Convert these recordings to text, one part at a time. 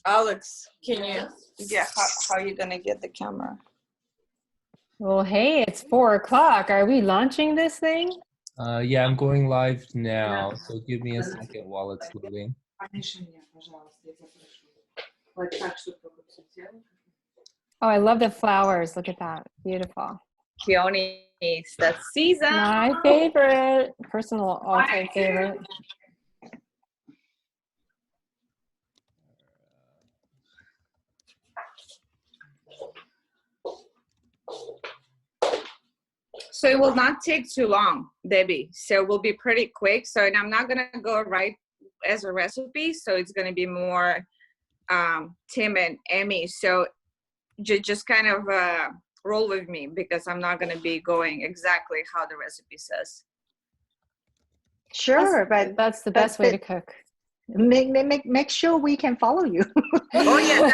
Alex, can you? Yeah, how are you gonna get the camera? Well, hey, it's 4 o'clock. Are we launching this thing? Yeah, I'm going live now, so give me a second while it's loading. Oh, I love the flowers. Look at that. Beautiful. Peonies, that's season. My favorite, personal all-time favorite. So it will not take too long, Debbie. So it will be pretty quick. So and I'm not gonna go right as a recipe. So it's gonna be more Tim and Emmy. So just kind of roll with me because I'm not gonna be going exactly how the recipe says. Sure, but That's the best way to cook. make sure we can follow you. Oh yeah,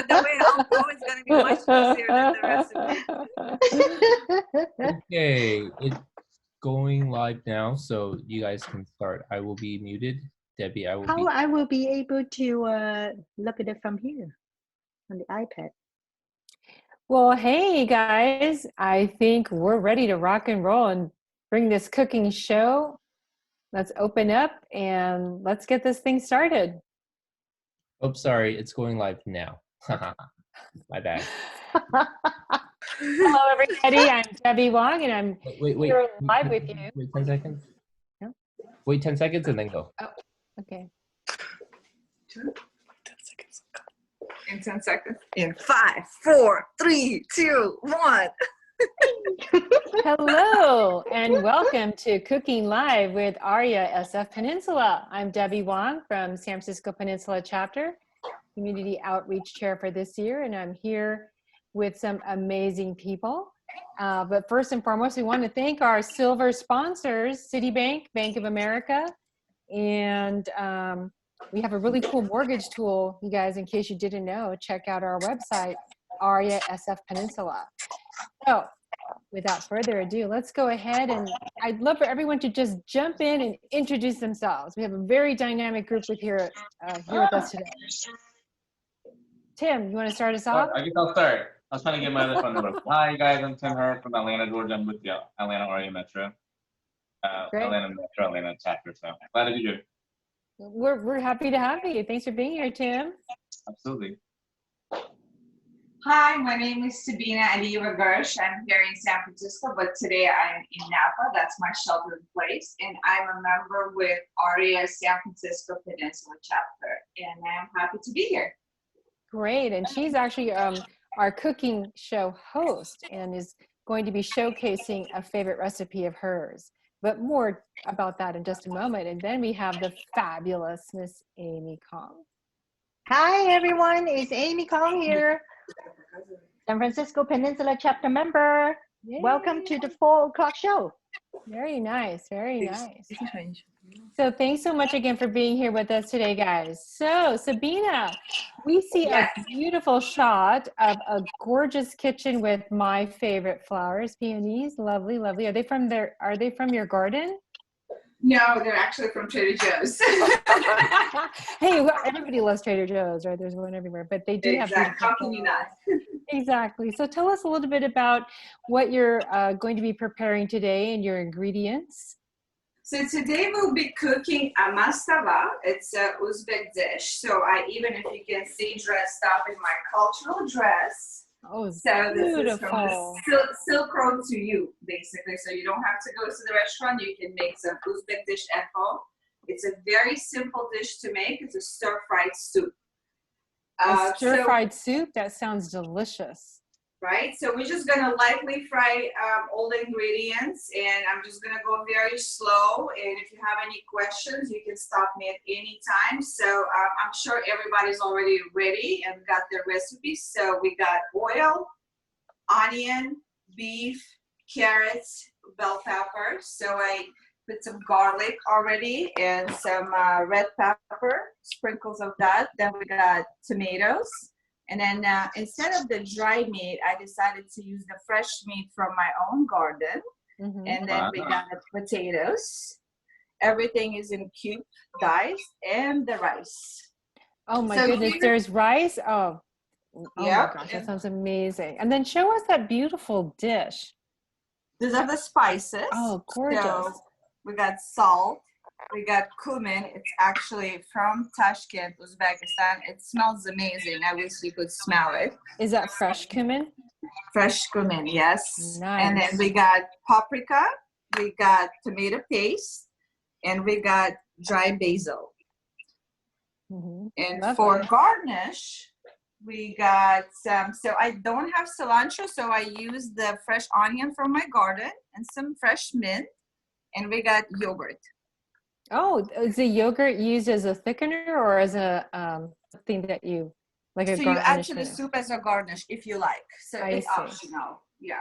the way I'll go is gonna be much easier than the recipe. Okay, it's going live now, so you guys can start. I will be muted. Debbie, I will How be. I will be able to look at it from here on the iPad? Well, hey guys, I think we're ready to rock and roll and bring this cooking show. Let's open up and let's get this thing started. Oh, sorry, it's going live now. My bad. Hello, everybody. I'm Debbie Wong, and I'm Wait, here live with you. Wait 10 seconds. Yeah. Wait 10 seconds and then go. Oh, okay. 10 seconds. In 10 seconds. In 5, 4, 3, 2, 1. Hello, and welcome to Cooking Live with AREAA SF Peninsula. I'm Debbie Wong from San Francisco Peninsula Chapter, Community Outreach Chair for this year, and I'm here with some amazing people. But first and foremost, we want to thank our silver sponsors, Citibank, Bank of America, and we have a really cool mortgage tool, you guys, in case you didn't know, check out our website, AREAA SF Peninsula. So without further ado, let's go ahead, and I'd love for everyone to just jump in and introduce themselves. We have a very dynamic group here with us today. Tim, you want to start us off? I guess I'll start. I was trying to get my other phone number. Hi guys, I'm Tim Hurd from Atlanta, Georgia. I'm with the Atlanta AREAA Metro. Atlanta Metro, Atlanta chapter. So glad to be here. We're happy to have you. Thanks for being here, Tim. Absolutely. Hi, my name is Sabina Alieva Gersh. I'm here in San Francisco, but today I'm in Napa. That's my shelter in place. And I'm a member with AREAA San Francisco Peninsula Chapter. And I'm happy to be here. Great. And she's actually our cooking show host and is going to be showcasing a favorite recipe of hers. But more about that in just a moment. And then we have the fabulous Miss Amy Kong. Hi, everyone. It's Amy Kong here. San Francisco Peninsula Chapter member. Yay. Welcome to the 4 o'clock show. Very nice. Very nice. So thanks so much again for being here with us today, guys. So Sabina, we see a beautiful shot of a gorgeous kitchen with my favorite flowers, peonies. Lovely, lovely. Are they from your garden? No, they're actually from Trader Joe's. Hey, well, everybody loves Trader Joe's, right? There's one everywhere, but they do have beautiful How can you not? Exactly. So tell us a little bit about what you're going to be preparing today and your ingredients. So today we'll be cooking a mastava. It's a Uzbek dish. So if you can see, dressed up in my cultural dress. Oh, so this beautiful. is from the Silk Road to you, basically. So you don't have to go to the restaurant. You can make some Uzbek dish at home. It's a very simple dish to make. It's a stir-fried soup. Stir-fried soup? That sounds delicious. Right, so we're just gonna lightly fry all the ingredients, and I'm just gonna go very slow, and if you have any questions, you can stop me at any time. So I'm sure everybody's already ready and got their recipes. So we got oil, onion, beef, carrots, bell pepper. So I put some garlic already and some red pepper, sprinkles of that. Then we got tomatoes. And then instead of the dry meat, I decided to use the fresh meat from my own garden. Mm-hmm. And then we got potatoes. Everything is in cube diced, and the rice. Oh my So goodness, here- there's rice. Oh my Yep, gosh, that and sounds amazing. And then show us that beautiful dish. these are the spices. Oh, gorgeous. So we got salt, we got cumin. It's actually from Tashkent, Uzbekistan. It smells amazing. I wish you could smell it. Is that fresh cumin? Fresh cumin, yes. And Nice. then we got paprika, we got tomato paste, and we got dry basil. Mhm. And Lovely. for garnish, we got some, so I don't have cilantro, so I use the fresh onion from my garden and some fresh mint, and we got yogurt. Oh, is the yogurt used as a thickener or as a thing that you, like a So you add to the garnish? soup as a garnish if you like. So I it's see. optional, yeah.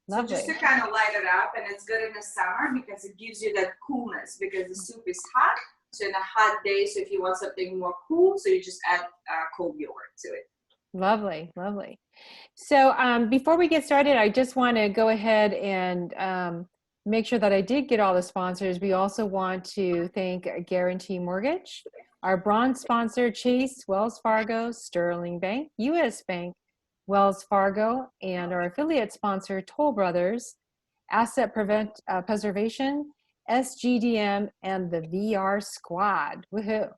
So Lovely. just to kind of light it up, and it's good in the summer because it gives you that coolness because the soup is hot. So in a hot day, so if you want something more cool, so you just add cold yogurt to it. Lovely, lovely. So before we get started, I just want to go ahead and make sure that I did get all the sponsors. We also want to thank Guarantee Mortgage, our bronze sponsor, Chase, Wells Fargo, Sterling Bank, US Bank, Wells Fargo, and our affiliate sponsor, Toll Brothers, Asset Preservation, SGDM, and the VR Squad. Woohoo!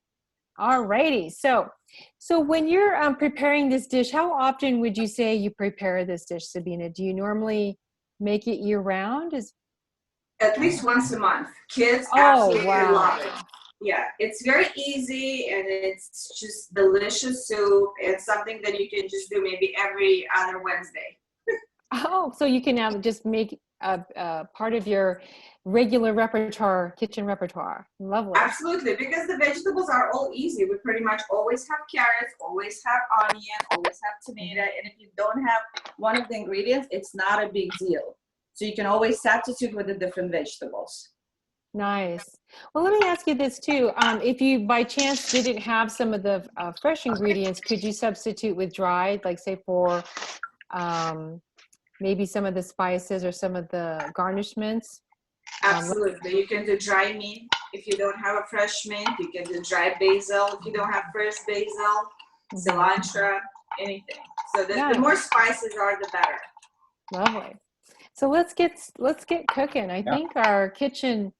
All righty. So when you're preparing this dish, how often would you say you prepare this dish, Sabina? Do you normally make it year round? At least once a month. Kids Oh, absolutely wow. love it. Yeah, it's very easy and it's just delicious soup. It's something that you can just do maybe every other Wednesday. Oh, so you can now just make a part of your regular repertoire, kitchen repertoire. Lovely. Absolutely, because the vegetables are all easy. We pretty much always have carrots, always have onion, always have tomato. And if you don't have one of the ingredients, it's not a big deal. So you can always substitute with the different vegetables. Nice. Well, let me ask you this too. If you by chance didn't have some of the fresh ingredients, could you substitute with dried, like say for maybe some of the spices or some of the garnishments? Absolutely. You can do dry mint. If you don't have a fresh mint, you can do dry basil. If you don't have fresh basil, cilantro, anything. So the more spices are, the better. Lovely. So let's get cooking. I think our kitchen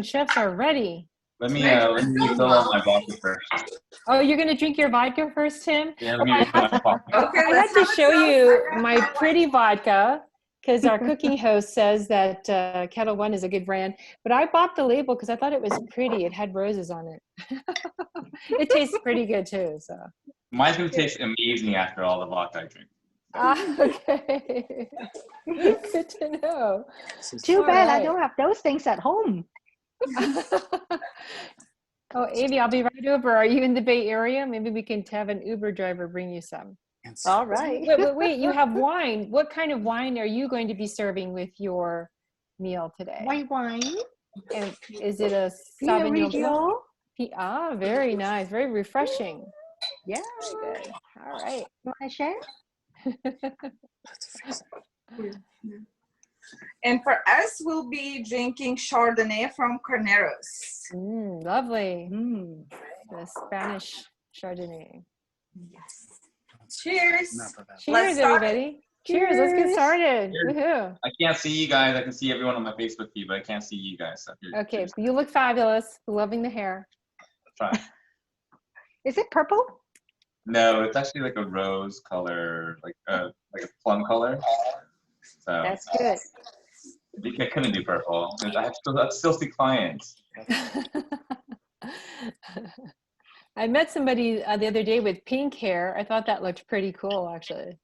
chefs are ready. Let me fill out my vodka first. Oh, you're gonna drink your vodka first, Tim? Yeah, let me refill my vodka. Okay, I had to show you my pretty vodka because our cooking host says that Kettle One is a good brand. But I bought the label because I thought it was pretty. It had roses on it. It tastes pretty good too. So Mine's gonna taste amazing after all the vodka I drink. Okay. Good to know. Too All bad I right. don't have those things at home. Oh, Avi, I'll be right over. Are you in the Bay Area? Maybe we can have an Uber driver bring you some. All right. Wait, you have wine. What kind of wine are you going to be serving with your meal today? White wine. And is it a Pinot Sauvignon Blanc? Grigio. Very nice. Very refreshing. Yeah. Very good. All right. You want to share? And for us, we'll be drinking Chardonnay from Carneros. Lovely. Mm. The Spanish Chardonnay. Cheers. Cheers, everybody. Cheers. Let's get started. Cheers. Woohoo. I can't see you guys. I can see everyone on my Facebook feed, but I can't see you guys. So here, Okay, cheers. you look fabulous. Loving the hair. Try. Is it purple? No, it's actually like a rose color, like a plum color. So That's good. I couldn't do purple. I still see clients. I met somebody the other day with pink hair. I thought that looked pretty cool, actually.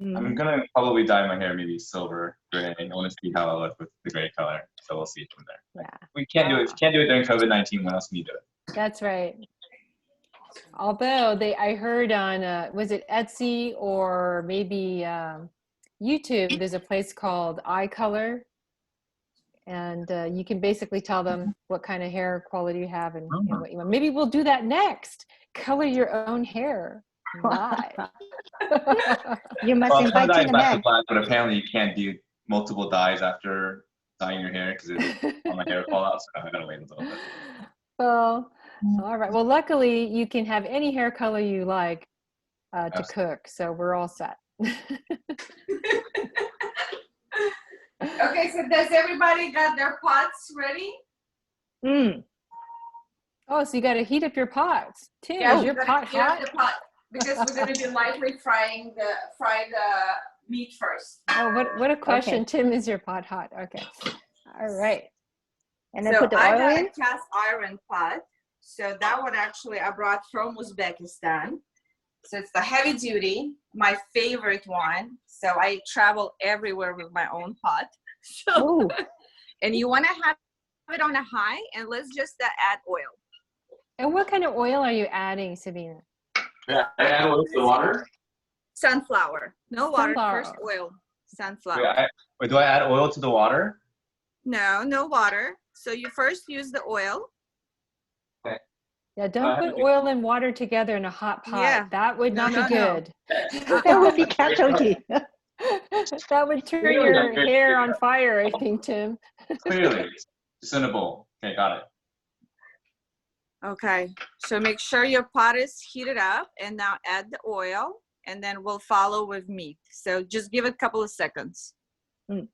I'm gonna probably dye my hair maybe silver gray. I want to see how I look with the gray color. So we'll see from there. Yeah, We can't do it. If you can't do it during COVID-19, when else can you do it? that's right. Although I heard on, was it Etsy or maybe YouTube, there's a place called Eye Color. And you can basically tell them what kind of hair quality you have and what you want. Maybe we'll do that next. Color your own hair live. You must Well, invite dye Tina back Meg. to black, but apparently you can't do multiple dyes after dyeing your hair because all my hair will fall out. So I gotta wait a little bit. Well, All right. Well, luckily you can have any hair color you like to cook. So we're all set. Okay, so does everybody got their pots ready? Oh, so you got to heat up your pots. Tim, Yeah, is your pot heat up hot? the pot because we're going to be lightly frying the meat first. Oh, what a question. Tim, is your pot hot? Okay. All right. And then So put the I oil got in. a cast iron pot. So that one actually I brought from Uzbekistan. So it's the heavy duty, my favorite one. So I travel everywhere with my own pot. So, and you want to have it on a high, and let's just add oil. And what kind of oil are you adding, Sabina? Yeah, I add oil to the water. Sunflower. No water, Sunflower. first oil. Sunflower. Wait, do I add oil to the water? No, no water. So you first use the oil. Okay. Yeah, don't put oil and water together in a hot pot. Yeah. That would not be No. good. That would be casualty. That would turn your hair on fire, I think, Tim. Clearly. Just in a bowl. Okay, got it. Okay, so make sure your pot is heated up, and now add the oil, and then we'll follow with meat. So just give it a couple of seconds. Oh,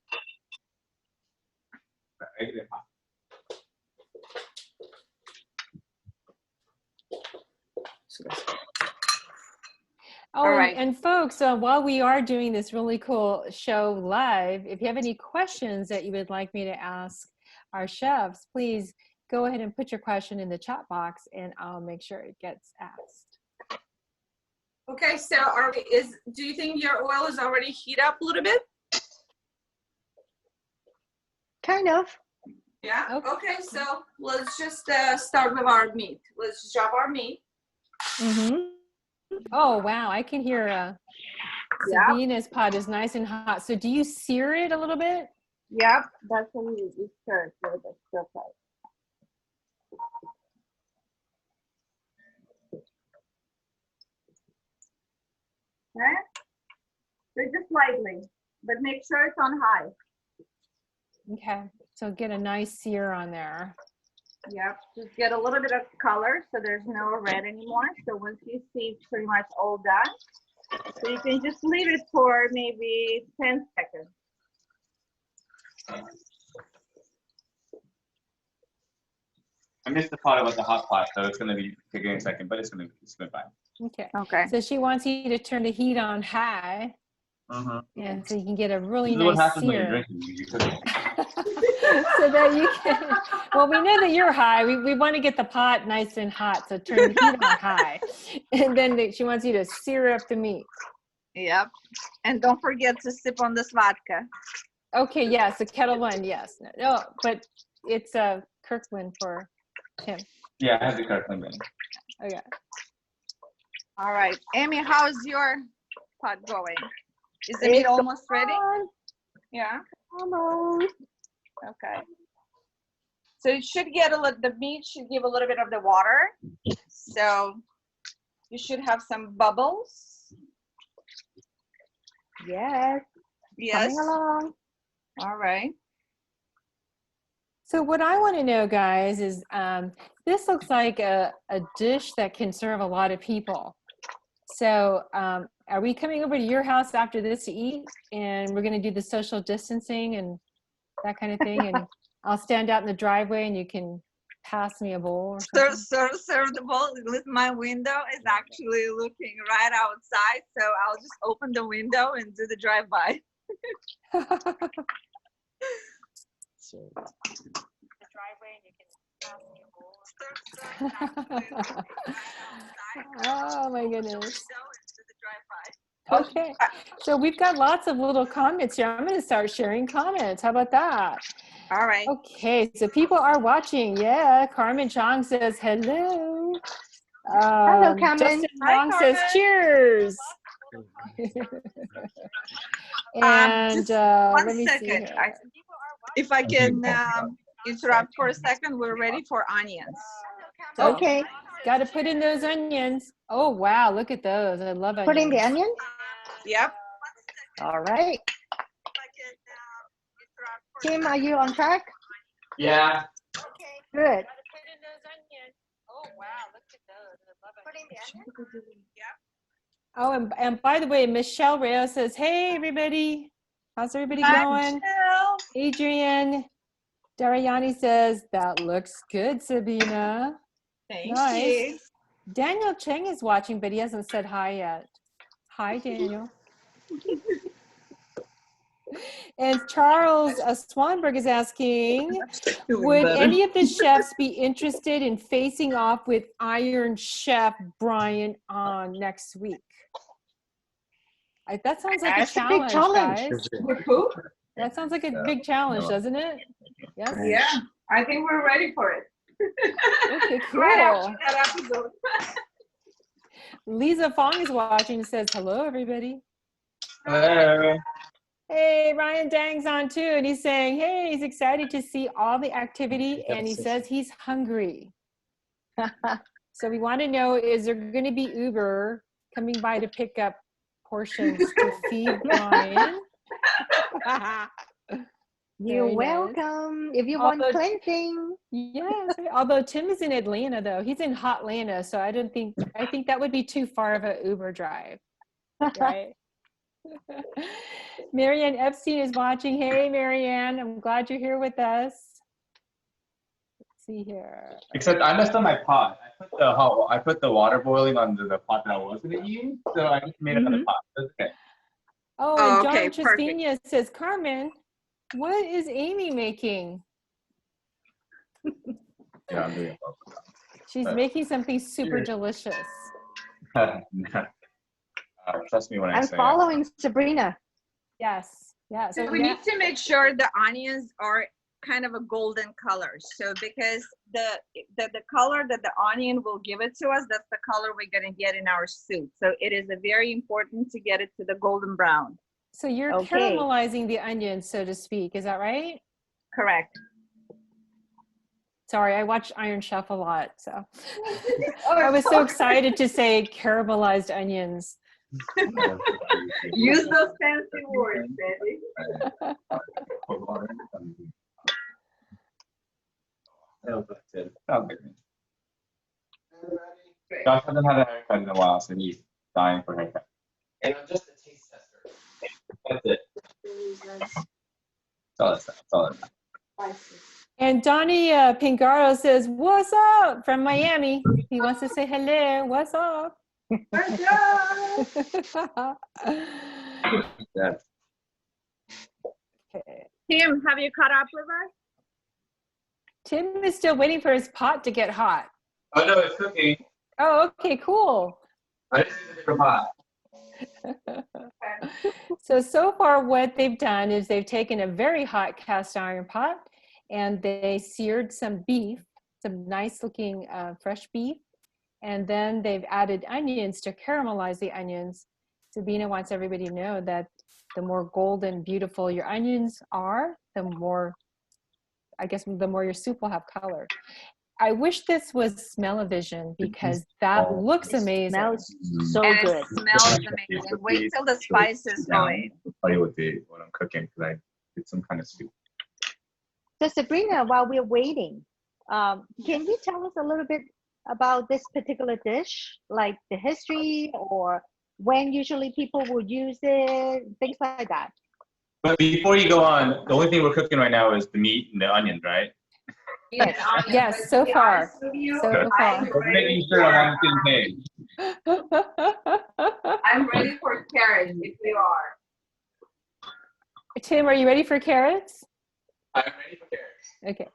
All right. and folks, while we are doing this really cool show live, if you have any questions that you would like me to ask our chefs, please go ahead and put your question in the chat box, and I'll make sure it gets asked. Okay, so do you think your oil is already heated up a little bit? Kind of. Yeah. Okay, so let's just start with our meat. Let's chop our meat. Oh, wow. I can hear Sabina's pot is nice and hot. So do you sear it a little bit? Yep, that's what we stir it with the stir fry. Okay, so just lightly, but make sure it's on high. Okay, so get a nice sear on there. Yep, just get a little bit of color so there's no red anymore. So once you see it's pretty much all done, so you can just leave it for maybe 10 seconds. I missed the part about the hot pot, so it's gonna be taking a second, but it's gonna be fine. Okay. Okay. So she wants you to turn the heat on high, and so you can get a really nice What happens when you're sear. drinking? You cook it. So that you can, well, we know that you're high. We want to get the pot nice and hot, so turn the heat on high. And then she wants you to sear up the meat. Yep, and don't forget to sip on this vodka. Okay, yes, the kettle one, yes. No, but it's a Kirkland for Tim. Yeah, I have the Kirkland in. Okay. All right, Amy, how's your pot going? Is the meat almost ready? Yeah. Almost. Okay. So it should get the meat should give a little bit of the water. So you should have some bubbles. Yes. Yes. Coming along. All right. So what I want to know, guys, is this looks like a dish that can serve a lot of people. So are we coming over to your house after this to eat? And we're going to do the social distancing and that kind of thing. And I'll stand out in the driveway and you can pass me a bowl or something. Serve the bowl. My window is actually looking right outside. So I'll just open the window and do the drive-by. Oh my goodness. Okay, so we've got lots of little comments here. I'm going to start sharing comments. How about that? All right. Okay, so people are watching. Yeah, Carmen Chong says hello. Hello, Carmen. Justin Hi, Long says Carmen. cheers. And One let me see second. here. If I can interrupt for a second, we're ready for onions. So, Okay. got to put in those onions. Oh, wow, look at those. I love onions. Put in the onions? Yep. All right. Tim, are you on track? Yeah. Good. Oh, and by the way, Michelle Rayo says, hey, everybody. How's everybody going? Michelle. Adrian Darayani says, that looks good, Sabina. Thank Nice. you. Daniel Cheng is watching, but he hasn't said hi yet. Hi, Daniel. And Charles Swanberg is asking, would any of the chefs be interested in facing off with Iron Chef Brian on next week? That sounds like That's a a big challenge, challenge. guys. With who? That sounds like a big challenge, doesn't it? Yes? Yeah, I think we're ready for it. Okay, Right cool. after that episode. Lisa Fong is watching and says, hello, everybody. Hello. Hey, Ryan Dang's on too, and he's saying, hey, he's excited to see all the activity, and he says he's hungry. So we want to know, is there going to be Uber coming by to pick up portions to feed Brian? You're Very nice. welcome. If you want Although- cleansing. Yes, although Tim is in Atlanta though. He's in Hotlanta, so I think that would be too far of an Uber drive, right? Marianne Epstein is watching. Hey, Marianne, I'm glad you're here with us. Let's see here. Except I messed up my pot. I put the water boiling on the pot that I was gonna use, so I just made another pot. That's okay. Oh, Oh, and John okay, perfect. Trespina says, Carmen, what is Amy making? Yeah, I'm doing She's making something super delicious. it. Trust me when I I'm say following Sabrina. Yes, yes. So we need to make sure the onions are kind of a golden color. So because the color that the onion will give it to us, that's the color we're going to get in our soup. So it is very important to get it to the golden brown. So you're Okay. caramelizing the onions, so to speak. Is that right? Correct. Sorry, I watch Iron Chef a lot, so I was so excited to say caramelized onions. Use those fancy words, baby. Josh hasn't had a haircut in a while, so he's dying for a haircut. And I'm just a taste tester. That's it. That's all it's And Donnie Pingaro says, what's up from Miami? He wants to say hello. What's up? Yes. Okay. Tim, have you caught up with us? Tim is still waiting for his pot to get hot. Oh no, it's cooking. Oh, okay, cool. I just used a different pot. So far what they've done is they've taken a very hot cast iron pot and they seared some beef, some nice looking fresh beef. And then they've added onions to caramelize the onions. Sabina wants everybody to know that the more golden, beautiful your onions are, the more, I guess, the more your soup will have color. I wish this was smell-o-vision because that looks amazing. Smells so And good. it smells amazing. Wait till the spices go in. I'll tell you what I'm cooking because I did some kind of soup. So Sabrina, while we're waiting, can you tell us a little bit about this particular dish, like the history or when usually people will use it, things like that? But before you go on, the only thing we're cooking right now is the meat and the onions, right? Yes, so far. So far. We're making sure I'm on the same page. I'm ready for carrots if you are. Tim, are you ready for carrots? I'm ready for carrots. Okay.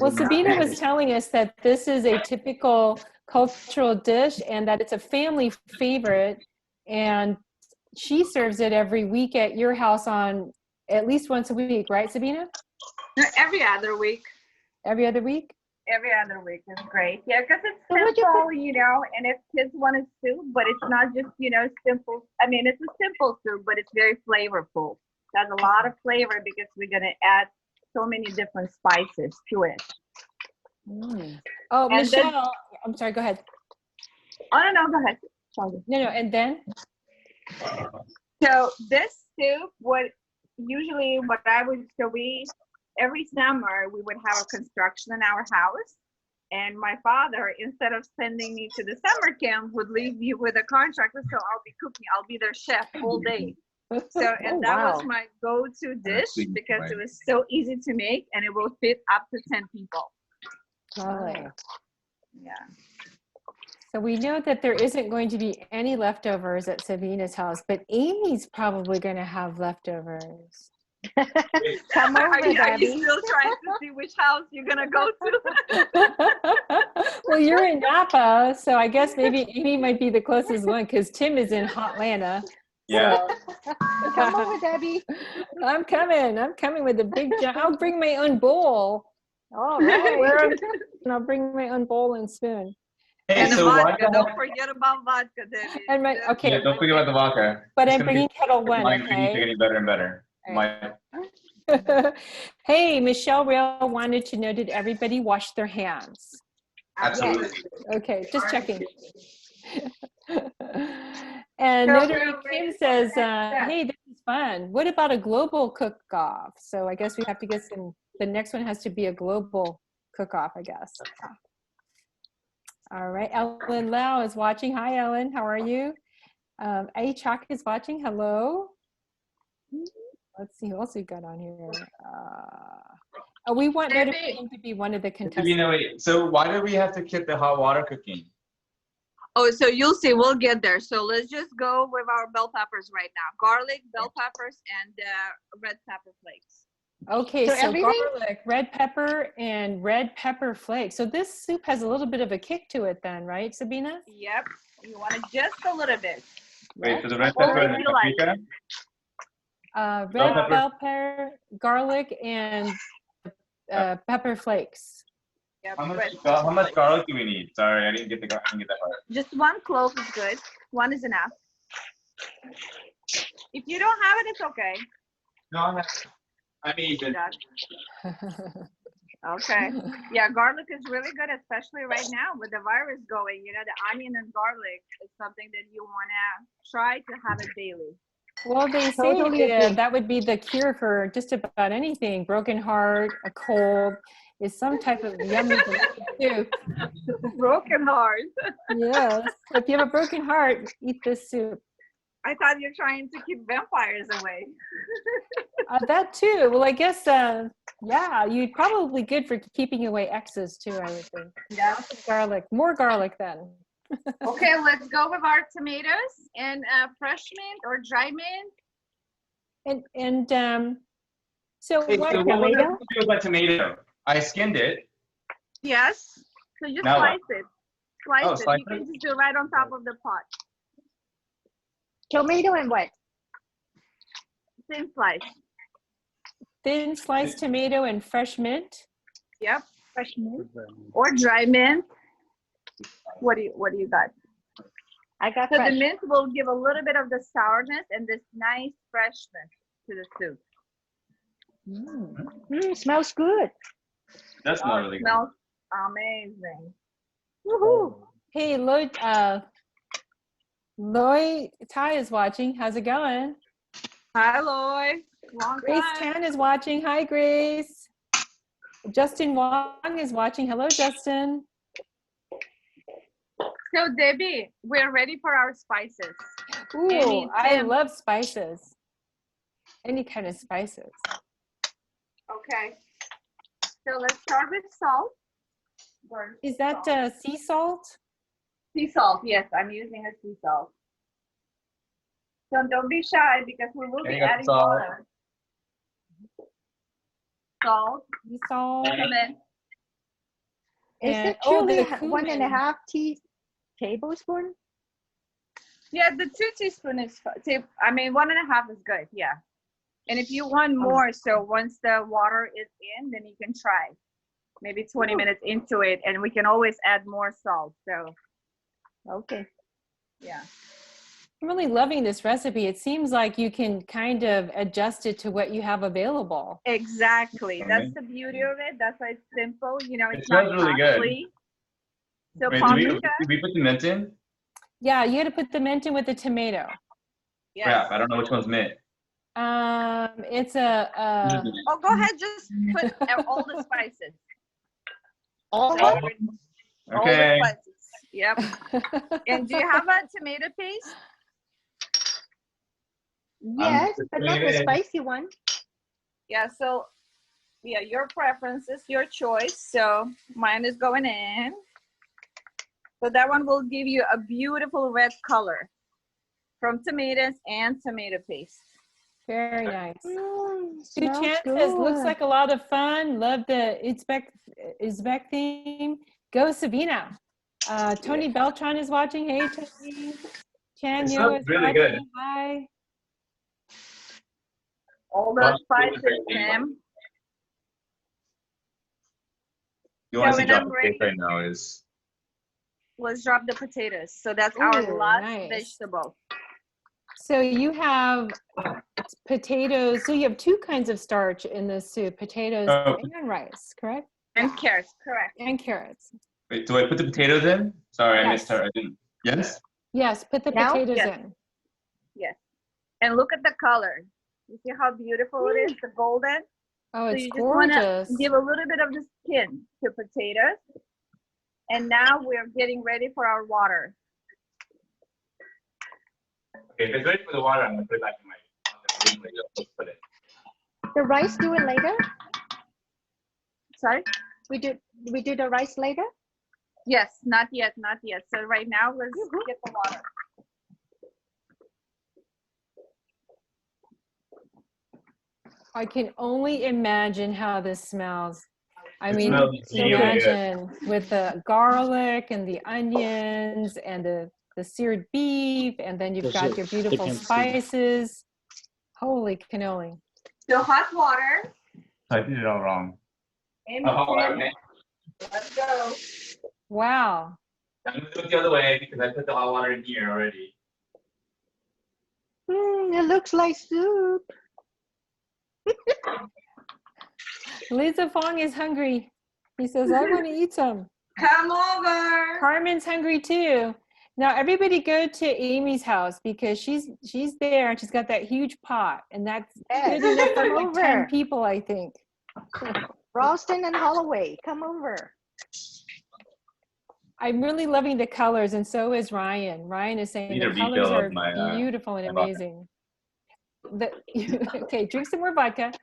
Well, Sabina was telling us that this is a typical cultural dish and that it's a family favorite. And she serves it every week at your house on at least once a week, right, Sabina? Every other week. Every other week? Every other week is great. Yeah, because it's So what'd you simple, you know, and if kids want a soup, but it's not just, you know, simple. I mean, it's a simple soup, but it's very flavorful. It has a lot of flavor because we're going to add so many different spices to it. Oh, And Michelle, I'm sorry, go ahead. Oh, no, go ahead. Sorry. No, and then? So this soup would every summer we would have a construction in our house. And my father, instead of sending me to the summer camp, would leave me with a contractor. So I'll be cooking. I'll be their chef all day. So, and that was my go-to dish because it was so easy to make and it will fit up to 10 people. Lovely. Yeah. So we know that there isn't going to be any leftovers at Sabina's house, but Amy's probably going to have leftovers. Come over, Are you Debbie. still trying to see which house you're going to go to? Well, you're in Napa, so I guess maybe Amy might be the closest one because Tim is in Hotlanta. Yeah. So. Come over, Debbie. I'm coming with a big jar. I'll bring my own bowl. All right. And I'll bring my own bowl and spoon. Hey, And the so vodka. Don't forget about vodka, Debbie. And my, okay. Yeah, don't forget about the vodka. But It's I'm gonna bringing be- kettle one, My ingredients are okay? getting better and better. All My, Hey, Michelle Real wanted to know, did everybody wash their hands? absolutely. Okay, just checking. And So Notary we're Kim ready says, for the next step. hey, this is fun. What about a global cook-off? So I guess we have to get some, the next one has to be a global cook-off, I guess. All right, Ellen Lau is watching. Hi, Ellen, how are you? A Chalk is watching, hello. Let's see who else we got on here. Oh, we want Notary Kim to be one of the contestants. You know, wait, so why do we have to get the hot water cooking? Oh, so you'll see, we'll get there. So let's just go with our bell peppers right now. Garlic, bell peppers, and red pepper flakes. Okay, So so everything? garlic, red pepper, and red pepper flakes. So this soup has a little bit of a kick to it then, right, Sabina? Yep, you want it just a little bit. Wait, so the red Only pepper and if the you like. paprika? Red pepper. bell pepper, garlic, and pepper flakes. Yep, How red much pepper. garlic do we need? Sorry, I didn't get that part. Just one clove is good. One is enough. If you don't have it, it's okay. No, I mean, Okay. Yeah, garlic is really good, especially right now with the virus going. You know, the onion and garlic is something that you want to try to have it daily. Well, they Totally say agree. that would be the cure for just about anything. Broken heart, a cold, is some type of yummy soup. Broken heart. Yes. If you have a broken heart, eat this soup. I thought you're trying to keep vampires away. That too. Well, I guess, yeah, you'd probably good for keeping away exes too, I would think. Yeah. Garlic, more garlic then. Okay, let's go with our tomatoes and fresh mint or dry mint. And so Hey, what? so what was I supposed to do with that tomato? I skinned it. Yes. So just Now slice what? it. Slice Oh, it. slice You can it? just do it right on top of the pot. Tomato and what? Thin slice. Thin sliced tomato and fresh mint. Yep. Fresh mint or dry mint. What do you got? I got So fresh. the mint will give a little bit of the sourness and this nice freshness to the soup. Smells good. That's not really good. Smells amazing. Woohoo! Hey, Loy Tai is watching. How's it going? Hi, Loy. Long Grace time. Tan is watching. Hi, Grace. Justin Wong is watching. Hello, Justin. So Debbie, we're ready for our spices. Ooh, Amy, I Tim. love spices. Any kind of spices. Okay. So let's start with salt. Is that sea salt? Sea salt? Yes, I'm using a sea salt. So don't be shy because we will Okay, be you got adding salt. water. Salt, Sea salt. cinnamon. Is And- it oh, the truly 1.5 tablespoon? Yeah, the 2 teaspoons is, I mean, 1.5 is good, yeah. And if you want more, so once the water is in, then you can try. Maybe 20 minutes into it, and we can always add more salt, so. Okay. Yeah. I'm really loving this recipe. It seems like you can kind of adjust it to what you have available. Exactly. Okay. That's the beauty of it. That's why it's simple. You know, It it's not smells really good. costly. So Wait, paprika. did we put the mint in? Yeah, you got to put the mint in with the tomato. Yes. Crap, I don't know which one's mint. It's a Oh, go ahead. Just put all the spices. All So of it? all the Okay. spices. Yep. And do you have a tomato paste? Yes, just but putting not it the in. spicy one. Yeah, so yeah, your preferences, your choice. So mine is going in. So that one will give you a beautiful red color from tomatoes and tomato paste. Very nice. Two Smells chances. Looks good. like a lot of fun. Love the Uzbek theme. Go Sabina. Tony Beltran is watching. Hey, Tony. Chan It Yo smells is really watching. good. Hi. All Well, those spices, Tim. You want So to see when I'm drop the ready, cake right now is let's drop the potatoes. So that's Ooh, our last nice. vegetable. So you have potatoes. So you have two kinds of starch in this soup, potatoes Oh. and rice, correct? And carrots, correct. And carrots. Wait, do I put the potatoes in? Sorry, I Yes. missed her. I didn't. Yes? Yes, put the Now? potatoes Yes. in. Yes. And look at the color. You see how beautiful it is, the golden? Oh, So it's you just want gorgeous. to give a little bit of the skin to potatoes. And now we're getting ready for our water. Okay, if it's ready for the water, I'm going to put it back in my Let's put it. The rice do it later? Sorry? We do the rice later? Yes, not yet, not yet. So right now, let's get the water. I can only imagine how this smells. I It mean, smells really good. imagine with the garlic and the onions and the seared beef, and then you've got your beautiful spices. Holy cannoli. So hot water. I did it all wrong. Amy, Oh, okay. let's go. Wow. I'm going to do it the other way because I put the hot water in here already. It looks like soup. Lisa Fong is hungry. He says, I want to eat some. Come over. Carmen's hungry too. Now everybody go to Amy's house because she's there and she's got that huge pot, and that's Yes. good enough for Come like over. 10 people, I think. Ralston and Holloway, come over. I'm really loving the colors, and so is Ryan. Ryan is saying Need the a colors refill of are my, beautiful and my vodka. amazing. Okay, drink some more vodka.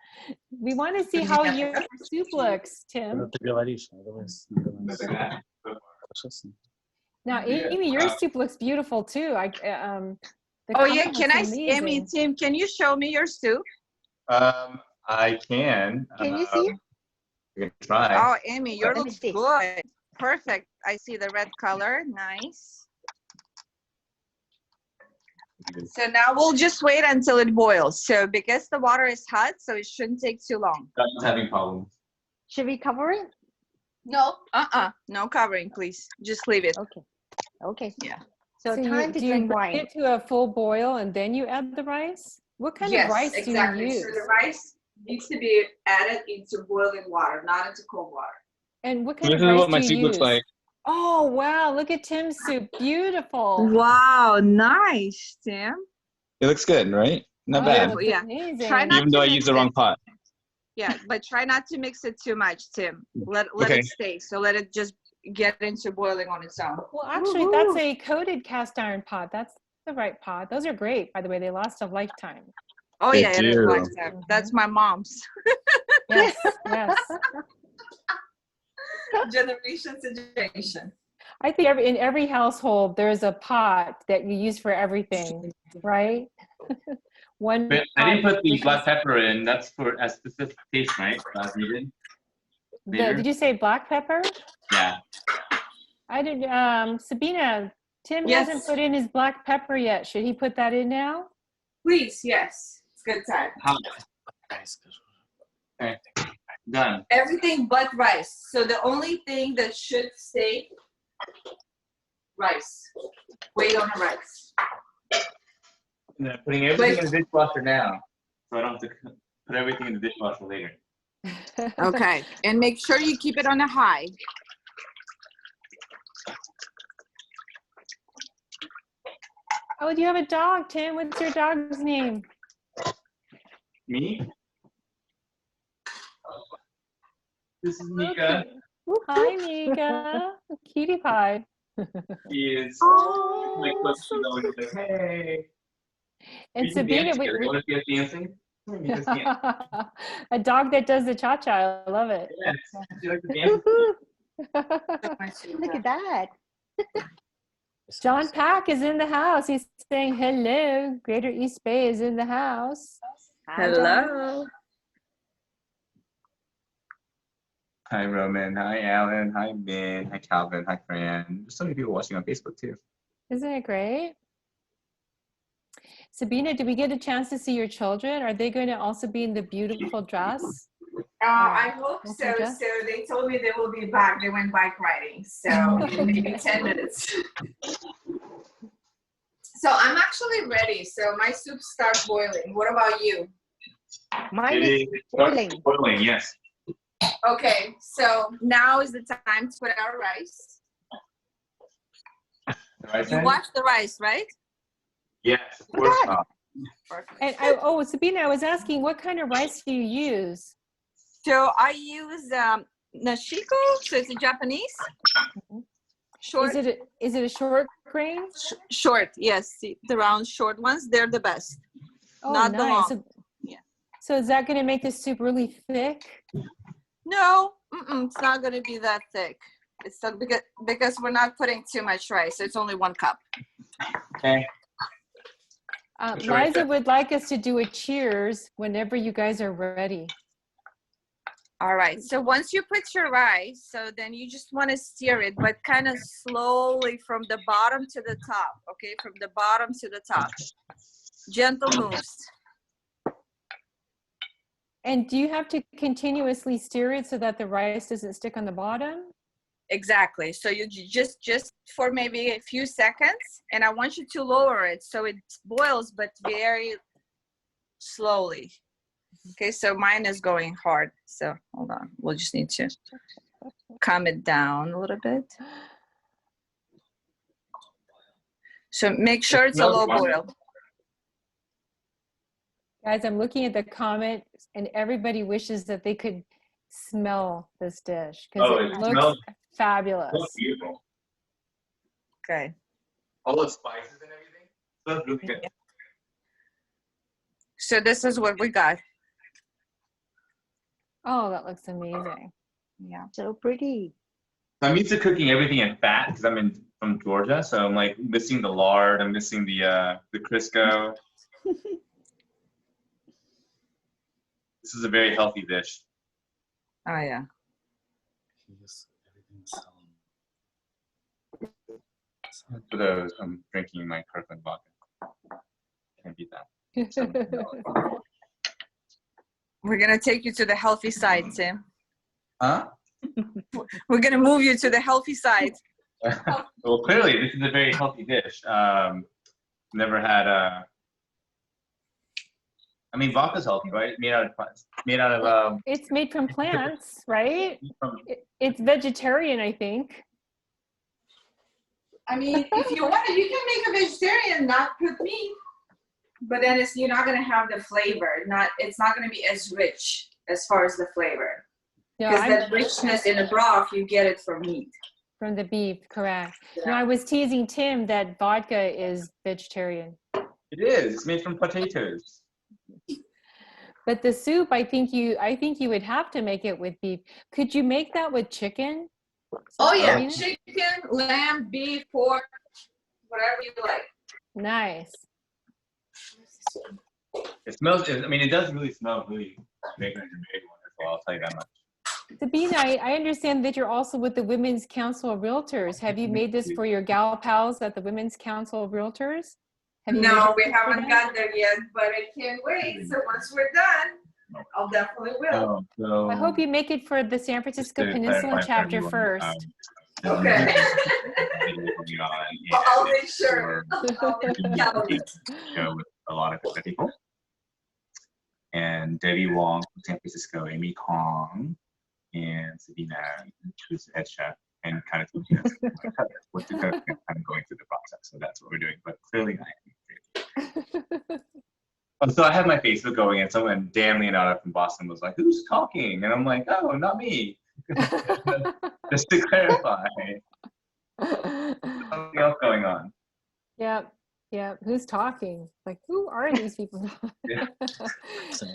We want to see how your soup looks, Tim. Now, Amy, your soup looks beautiful too. The Oh yeah, color can looks I see, Amy, amazing. Tim, can you show me your soup? I can. Can you see? You can try. Oh, Amy, yours Let me looks see. good. Perfect. I see the red color. Nice. So now we'll just wait until it boils. So because the water is hot, so it shouldn't take too long. I'm having problems. Should we cover it? No. No covering, please. Just leave it. Okay. Okay. Yeah. So time to do you drink bring wine. it to a full boil and then you add the rice? What kind Yes, of rice exactly. do you So use? the rice needs to be added into boiling water, not into cold water. And what kind This of is rice what my do you soup looks use? like. Oh, wow. Look at Tim's soup. Beautiful. Wow, nice, Tim. It looks good, right? Not Oh, bad. it's Yeah. amazing. Try not Even though to I mix used the wrong it. pot. Yeah, but try not to mix it too much, Tim. Let Okay. it stay. So let it just get into boiling on its own. Well, actually, that's a coated cast iron pot. That's the right pot. Those are great, by the way. They last a lifetime. Oh They yeah, it is do. lifetime. That's my mom's. Yes, yes. Generation to generation. I think in every household, there's a pot that you use for everything, right? One. But I didn't pot put the dishes. black pepper in. That's for a specific taste, right? As needed. Later? Did you say black pepper? Yeah. I didn't. Sabina, Tim Yes. hasn't put in his black pepper yet. Should he put that in now? Please, yes. It's good time. Okay. Done. Everything but rice. So the only thing that should stay, rice. Wait on the rice. And then putting everything in the dishwasher now, so I don't have to put everything in the dishwasher later. Okay, and make sure you keep it on a high. Oh, you have a dog, Tim. What's your dog's name? Me? This is Mika. Hi, Mika. Cutie pie. He is Oh, like, look, you know, he's like, hey. And We can Sabina, dance together. You want to get dancing? Mika's dancing. a dog that does the cha-cha. I love it. Yes. Do you like to dance? Look at that. John Pack is in the house. He's saying hello. Greater East Bay is in the house. Hi, John. Hello. Hi, Roman. Hi, Alan. Hi, Min. Hi, Calvin. Hi, Fran. There's so many people watching on Facebook, too. Isn't it great? Sabina, did we get a chance to see your children? Are they going to also be in the beautiful dress? I hope so. Okay. So they told me they will be back. They went bike riding. So in maybe 10 minutes. So I'm actually ready. So my soup starts boiling. What about you? Mine It is is boiling. boiling, yes. Okay, so now is the time to put our rice. Right, You wash the rice, right? Yes, of course not. Perfect. And Sabina, I was asking, what kind of rice do you use? So I use nashiko, so it's a Japanese. Short. Is it a short grain? Short, yes. The round short ones, they're the best. Oh, Not the nice. long. So is that going to make the soup really thick? No, it's not going to be that thick. It's not because we're not putting too much rice. It's only 1 cup. Okay. Put your rice Liza there. would like us to do a cheers whenever you guys are ready. All right. So once you put your rice, so then you just want to stir it, but kind of slowly from the bottom to the top. Okay, from the bottom to the top. Gentle moves. And do you have to continuously stir it so that the rice doesn't stick on the bottom? Exactly. So you just for maybe a few seconds, and I want you to lower it so it boils, but very slowly. Okay, so mine is going hard. So hold on. We'll just need to calm it down a little bit. So make sure it's a low boil. Guys, I'm looking at the comments and everybody wishes that they could smell this dish because Oh, it it looks smells fabulous. Looks beautiful. Okay. All the spices and everything. Smells really good. So this is what we got. Oh, that looks amazing. Yeah. So pretty. So I'm used to cooking everything in fat because I'm from Georgia, so I'm like missing the lard. I'm missing the Crisco. This is a very healthy dish. Oh yeah. For those, I'm drinking my Kirkland vodka. Can't beat that. We're gonna take you to the healthy side, Tim. Huh? We're gonna move you to the healthy side. Well, clearly this is a very healthy dish. Never had I mean, vodka's healthy, right? Made out of It's made from plants, right? from, It's vegetarian, I think. I mean, if you want to, you can make a vegetarian, not put meat. But then you're not gonna have the flavor. It's not gonna be as rich as far as the flavor. Because that richness in the broth, you get it from meat. From the beef, correct. Yeah. No, I was teasing Tim that vodka is vegetarian. it is. It's made from potatoes. But the soup, I think you would have to make it with beef. Could you make that with chicken? Oh yeah, Sabina? chicken, lamb, beef, pork, whatever you like. Nice. It smells. I mean, it does really smell really fragrant and very wonderful. I'll tell you that much. Sabina, I understand that you're also with the Women's Council of Realtors. Have you made this for your gal pals at the Women's Council of Realtors? Have you made No, it we for haven't them? got there yet, but I can't wait. So once we're done, I'll definitely will. So, I hope you make it for the San Francisco to Peninsula clarify for chapter everyone, first. Okay. I'll make sure. I'll make it Show with a lot of different people. And Debbie Wong from San Francisco, Amy Kong, and Sabina, who's the head chef, and kind of teaching us what to cook and kind of going through the process. So that's what we're doing. But clearly, so I had my Facebook going, and someone, Dan Leonardo from Boston, was like, "Who's talking?" And I'm like, "Oh, not me." Just to clarify, something else going on. Yep. Yep. Who's talking? Like, who are these people? Yeah. So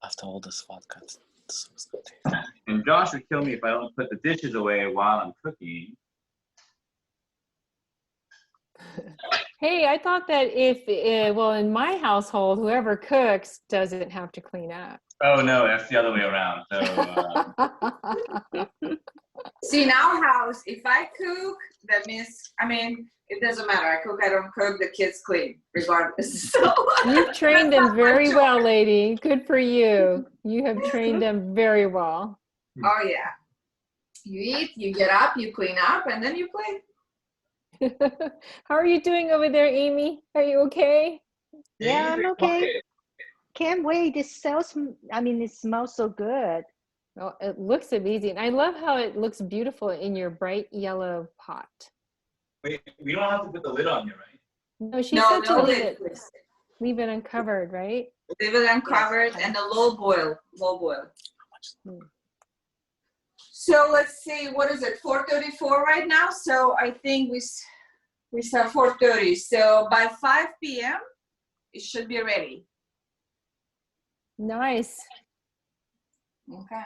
after all this vodka, this was good. And Josh would kill me if I don't put the dishes away while I'm cooking. Hey, I thought that well, in my household, whoever cooks doesn't have to clean up. Oh no, that's the other way around. So See, in our house, if I cook, that means, I mean, it doesn't matter. I cook, I don't cook, the kids clean, regardless. So You've trained them very well, lady. Good for you. You have trained them very well. Oh yeah. You eat, you get up, you clean up, and then you play. How are you doing over there, Amy? Are you okay? Yeah, I'm okay. Can't wait. It smells so good. Well, it looks amazing. I love how it looks beautiful in your bright yellow pot. wait, we don't have to put the lid on here, right? No, she No, said to no leave lid, it, please. leave it uncovered, right? Leave it uncovered and a low boil, low boil. So let's see, what is it, 4:34 right now? So I think we start 4:30. So by 5 p.m., it should be ready. Nice. Okay.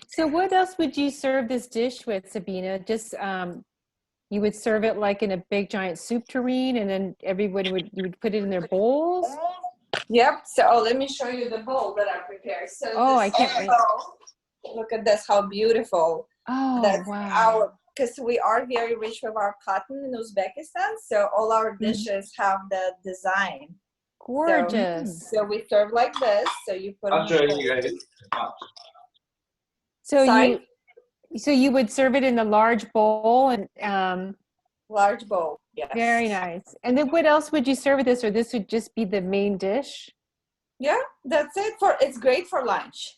So what else would you serve this dish with, Sabina? Just you would serve it like in a big giant soup tureen, and then everybody you would put it in their bowls? Yep. So let me show you the bowl that I prepared. So Oh, I can't wait. Look at this, how beautiful. Oh, That's wow. because we are very rich with our cotton in Uzbekistan. So all our dishes have the design. Gorgeous. So we serve like this. So you put I'll on show the you guys. So you would serve it in a large bowl, and large bowl. Yes. very nice. And then what else would you serve with this, or this would just be the main dish? Yeah, that's it. It's great for lunch.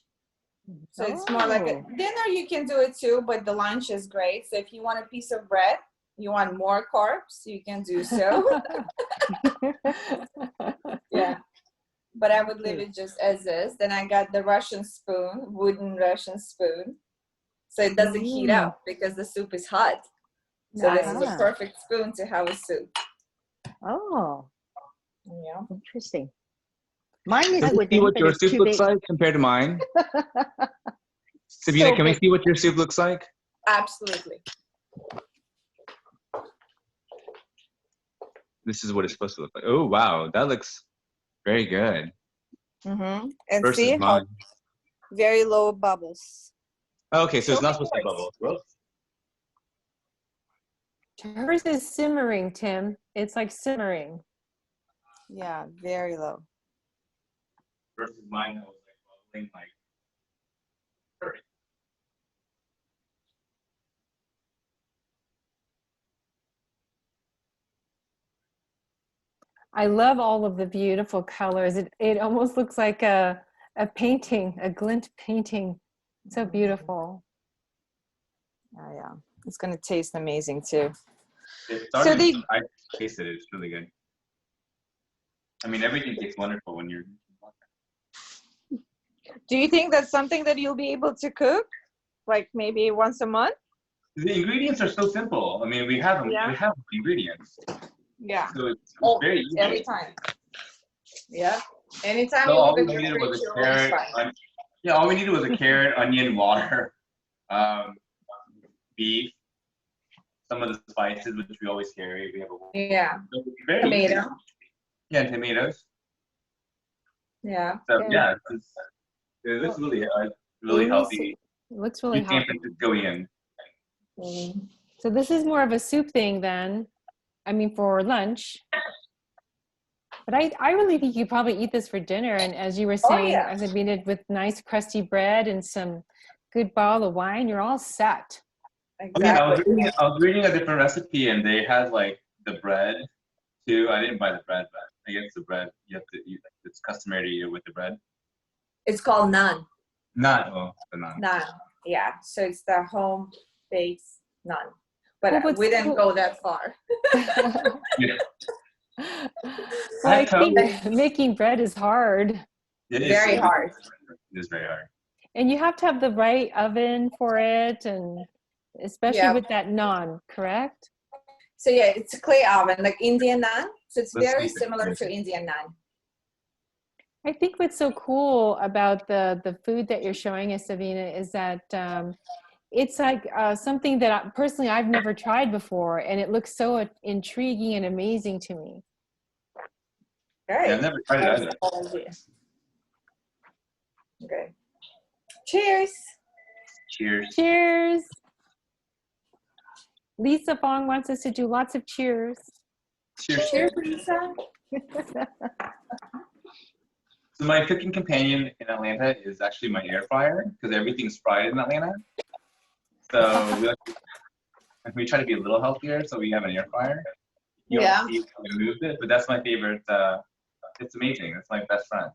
So it's more like a dinner, you can do it too, but the lunch is great. So if you want a piece of bread, you want more carbs, you can do so. Yeah. But I would leave it just as is. Then I got the Russian spoon, wooden Russian spoon. So it doesn't heat up because the soup is hot. So this is a perfect spoon to have a soup. Oh, Yeah. interesting. Mine is Can we wooden, see what but your it's soup too looks big. like compared to mine? Sabina, So can we big. see what your soup looks like? Absolutely. This is what it's supposed to look like. Oh, wow. That looks very good. Mm-hmm. And Versus see how mine. very low bubbles. Okay, so it's not Okay. supposed to bubble. Whoops. Hers is simmering, Tim. It's like simmering. Yeah, very low. Versus mine, that was like bubbling like. Perfect. I love all of the beautiful colors. It almost looks like a painting, a glint painting. So beautiful. Oh yeah, it's gonna taste amazing too. It's So starting, I tasted it. It's really good. I mean, everything tastes wonderful when you're. Do you think that's something that you'll be able to cook, like maybe once a month? The ingredients are so simple. I mean, we have them. Yeah. We have ingredients, Yeah. so it's Oh, very easy. every time. Yeah. Anytime So you all cook we a needed was a roll, it's carrot. fine. Yeah, all we needed was a carrot, onion, water, beef, some of the spices which we always carry. We have a Yeah. so it's very Tomato. easy. Yeah, and tomatoes. Yeah. So Okay. yeah, it looks really Amy's- healthy. It looks really You can't healthy. put Franciscoian. So this is more of a soup thing then. I mean, for lunch. But I really think you probably eat this for dinner. And as you were saying, yeah. as I mean it with nice crusty bread and some good bottle of wine, you're all set. Exactly. Yeah, I was reading a different recipe, and they had like the bread too. I didn't buy the bread, but I guess the bread you have to eat. It's customary to eat it with the bread. It's called naan. Not the naan. Naan. Yeah. So it's the home baked naan. But Well, what's we didn't cool- go that far. Yeah. Well, I That's think making bread is hard. It is Very hard. It is very hard. And you have to have the right oven for it, and especially Yeah. with that naan, correct? So yeah, it's a clay oven, like Indian naan. So it's Let's very see. similar to Indian naan. I think what's so cool about the food that you're showing us, Sabina, is that it's like something that personally I've never tried before, and it looks so intriguing and amazing to me. Right. Yeah, I've never tried it either. Okay. Cheers. Cheers. Cheers. Lisa Fong wants us to do lots of cheers. Cheers. Cheers, Lisa. So my cooking companion in Atlanta is actually my air fryer because everything's fried in Atlanta. So we try to be a little healthier, so we have an air fryer. You Yeah. don't see how we moved it, but that's my favorite. It's amazing. It's my best friend.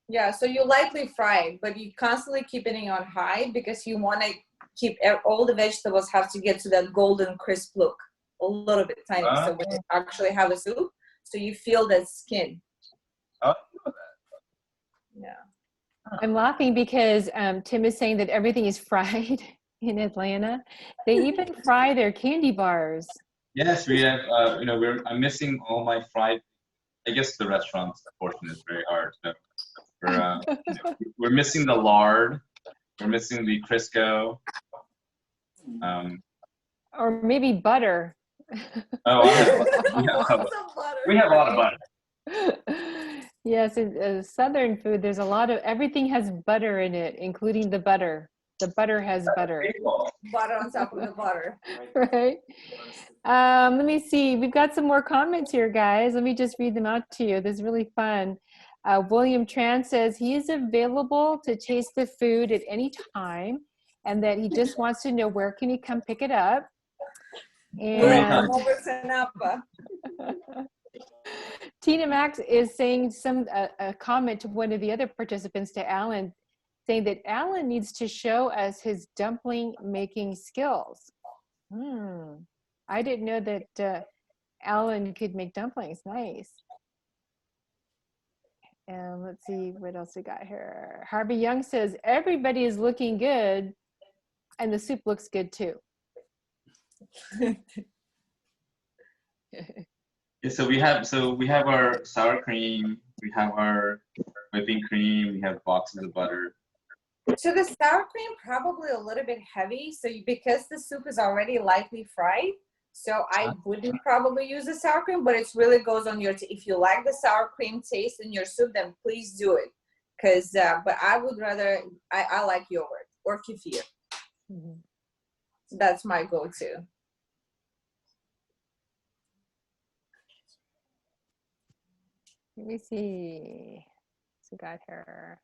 Yeah, so you lightly fry it, but you constantly keep it on high because you want to keep all the vegetables have to get to that golden crisp look, a little bit tiny. So when you actually have a soup, so you feel that skin. Oh, Yeah. I'm laughing because Tim is saying that everything is fried in Atlanta. They even fry their candy bars. yes, we have. I'm missing all my fried. I guess the restaurant's portion is very hard. So we're missing the lard. We're missing the Crisco. Or maybe butter. Oh, we have a lot of butter. Yes, in Southern food, there's a lot of, everything has butter in it, including the butter. The butter has butter. Butter on top of the butter. Right? Let me see. We've got some more comments here, guys. Let me just read them out to you. This is really fun. William Tran says he is available to taste the food at any time and that he just wants to know where can he come pick it up. And Come over to Napa. Tina Max is saying a comment to one of the other participants, to Alan, saying that Alan needs to show us his dumpling making skills. I didn't know that Alan could make dumplings. Nice. And let's see what else we got here. Harvey Young says everybody is looking good, and the soup looks good too. Yeah, so we have our sour cream, we have our whipping cream, we have boxes of butter. So the sour cream probably a little bit heavy. So because the soup is already lightly fried, so I wouldn't probably use the sour cream, but it really goes on your, if you like the sour cream taste in your soup, then please do it. Cause, but I would rather, I like yogurt or kefir. Mm-hmm. That's my go-to. Let me see. So got her.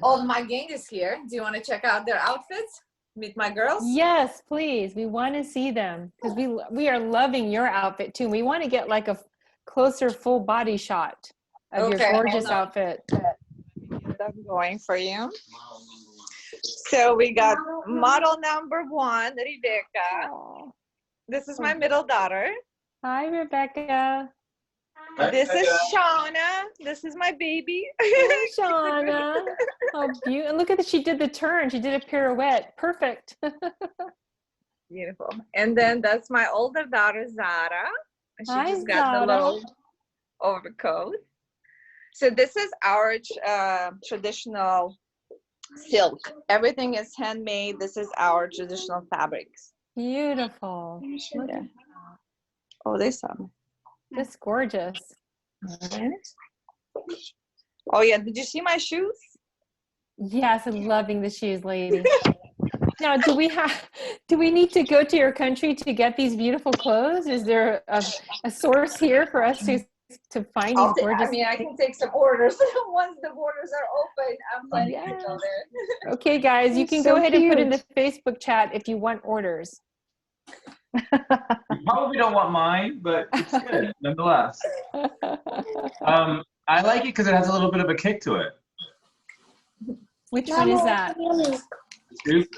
Oh, my gang is here. Do you want to check out their outfits? Meet my girls? Yes, please. We want to see them because we are loving your outfit too. We want to get like a closer full body shot of your gorgeous outfit. I'm going for you. So we got model number 1, Rebecca. Aww. This is my middle daughter. Hi, Rebecca. This is Shauna. This is my baby. Hi, Shauna. Oh, beautiful. And look at that. She did the turn. She did a pirouette. Perfect. Beautiful. And then that's my older daughter, Zara. She Hi, just got Zara. the little overcoat. So this is our traditional silk. Everything is handmade. This is our traditional fabrics. Beautiful. Look at Oh, there's some. That's gorgeous. Oh yeah, did you see my shoes? Yes, I'm loving the shoes, lady. Now, do we need to go to your country to get these beautiful clothes? Is there a source here for us to find these gorgeous? I mean, I can take some orders once the borders are open. I'm planning to go there. Okay, guys, you can So go ahead and put in cute. the Facebook chat if you want orders. You probably don't want mine, but it's good nonetheless. I like it because it has a little bit of a kick to it. Which one is that?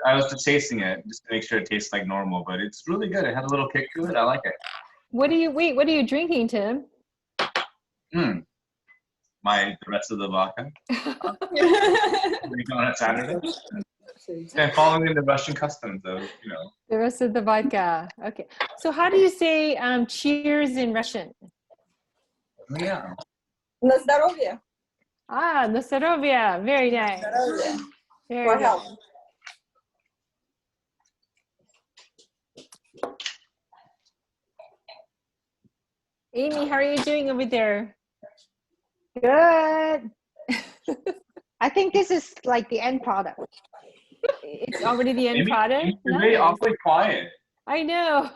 I was just tasting it just to make sure it tastes like normal, but it's really good. It had a little kick to it. I like it. What are you drinking, Tim? the rest of the vodka. We go on Saturday. And following in the Russian customs of, The rest of the vodka. Okay. So how do you say cheers in Russian? Yeah. На здоровье. Ah, на здоровье. Very nice. Здоровье. Very For good. health. Amy, how are you doing over there? Good. I think this is like the end product. It's already the end Amy, product? you're very Nice. awfully quiet. I know.